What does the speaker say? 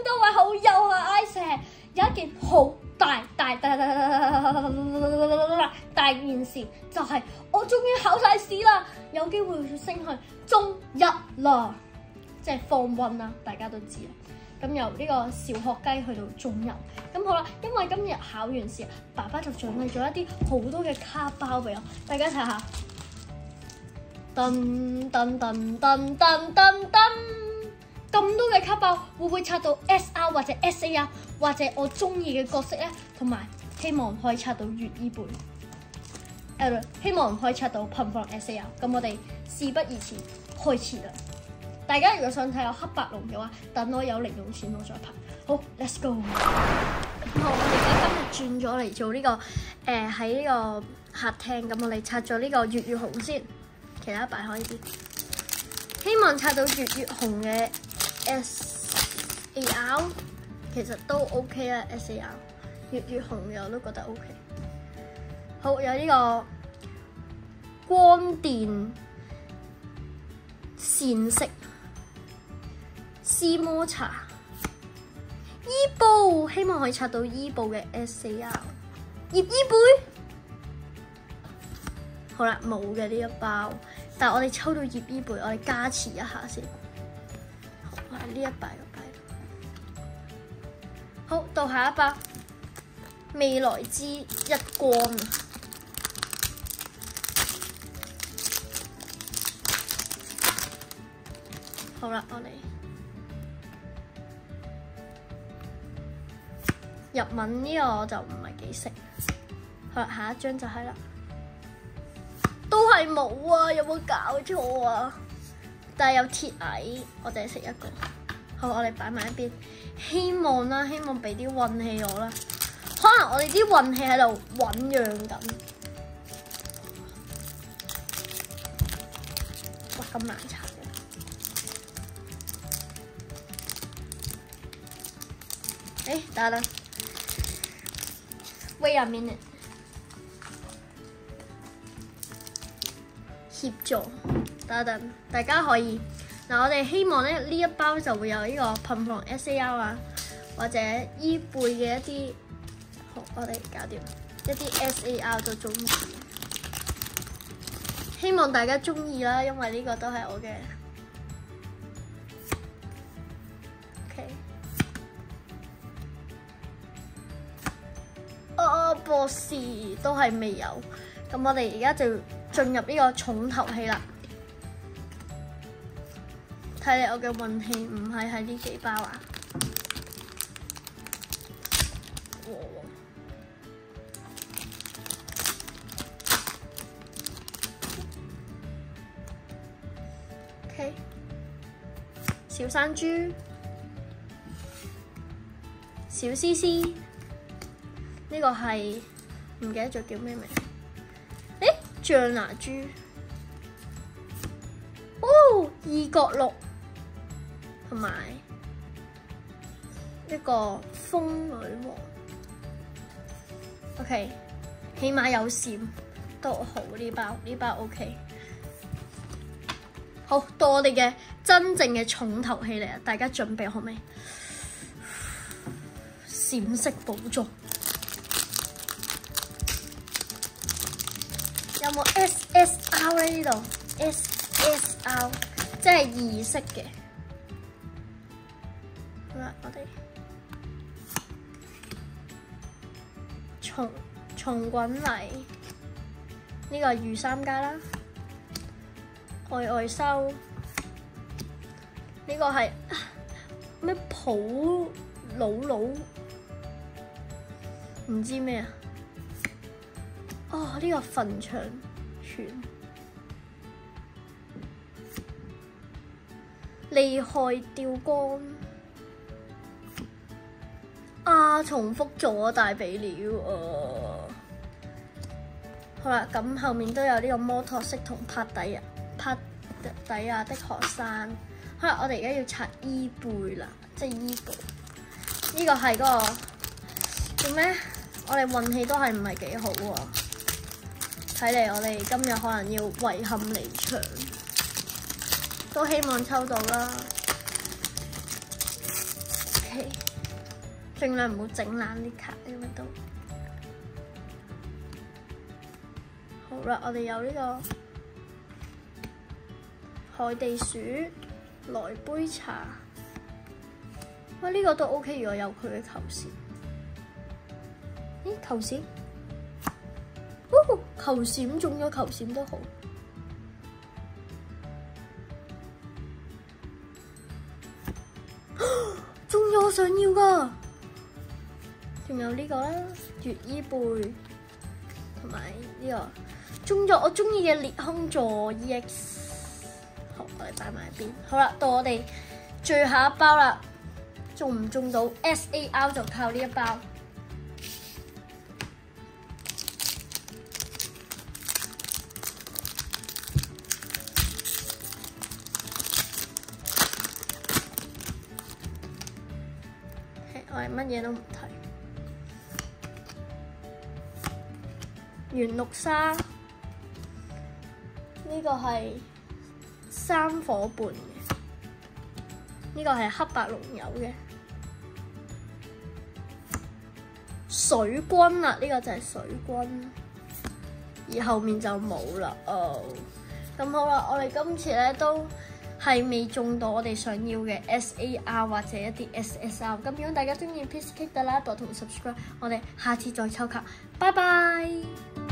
多位好友啊 ，I 石有一件好大件事，就係我終於考晒試啦，有機會升去中一啦，即係放1啦，大家都知啦。咁由呢個小學雞去到中一，咁好啦，因為今日考完試，爸爸就準備咗一啲好多嘅卡包俾我，大家睇下。噔噔噔噔噔噔噔，咁多嘅卡包會唔會刷到 SR 或者 SAR 或者我中意嘅角色咧？同埋希望可以刷到乙衣貝，希望可以刷到噴放 SAR。咁我哋事不宜遲，開始啦！大家如果想睇我黑白龍嘅話，等我有零用錢我再拍。好 ，Let's go！ 好，我哋而家今日轉咗嚟做呢個喺呢個客廳，咁我哋刷咗呢個月月紅先。其他擺開呢邊，希望刷到月月紅嘅 SAR， 其實都 OK 啦 SAR， 月月紅嘅我都覺得 OK。好，有呢個光電線色、絲摩茶、伊布，希望可以刷到伊布嘅 SAR， 葉伊貝。好啦，冇嘅呢一包，但係我哋抽到葉衣貝，我哋加持一下先。好，呢一擺個擺度。好，到下一包，未來之一光啊！好啦，我哋日文呢個我就唔係幾識。好啦，下一張就係啦。都係冇啊！有冇搞錯啊？但係有鐵蟻，我淨係食一個。好，我哋擺埋一邊。希望啦，希望俾啲運氣我啦。可能我哋啲運氣喺度醞釀緊。哇！咁難拆嘅。等等。Wait a minute。協助，等，大家可以嗱，我哋希望咧呢一包就會有呢個噴放 SAR 啊，或者伊貝嘅一啲，好，我哋搞掂一啲 SAR 都中意，希望大家中意啦，因為呢個都係我嘅 OK。博士都係未有，咁我哋而家就進入呢個重頭戲啦，睇嚟我嘅運氣唔係喺呢幾包啊！OK， 小山豬、小絲絲，呢個係唔記得咗叫咩名？象牙豬，二角鹿，同埋一個風女王。OK， 起碼有閃都好，呢包 OK。好，到我哋嘅真正嘅重頭戲嚟啦，大家準備好未？閃色寶藏。有冇 SSR 咧？呢度 SSR 即係2色嘅。好啦，我哋重滾嚟呢個御三家啦，外收呢個係咩普魯唔知咩啊？呢個墳場犬厲害吊光重複咗大髀了好啦，咁後面都有呢個摩托式同拍底下的學生。好啦，我哋而家要刷伊貝啦，即係伊貝。呢個係嗰個叫咩？我哋運氣都係唔係幾好喎。睇嚟我哋今日可能要遺憾離場，都希望抽到啦。OK，氣，盡量唔好整爛啲卡，因為都好啦。我哋有呢個海地鼠、來杯茶。喂，呢個都 OK，如果有佢嘅球閃。咦，球閃？哦，球閃中咗，球閃都好。中咗我想要㗎，仲有呢個啦，月衣背，同埋呢個中咗我中意嘅裂空座 EX。好，我哋擺埋一邊。好啦，到我哋最後一包啦，中唔中到 SAR 就靠呢一包。我係乜嘢都唔睇。元綠沙呢個係3伙伴嘅，呢個係黑白龍友嘅水軍啦，呢個就係水軍，而後面就冇啦。哦，咁好啦，我哋今次咧都係未中到我哋想要嘅 SAR 或者一啲 SSR。咁如果大家中意 ，please click the like button 同 subscribe。我哋下次再抽卡，拜拜。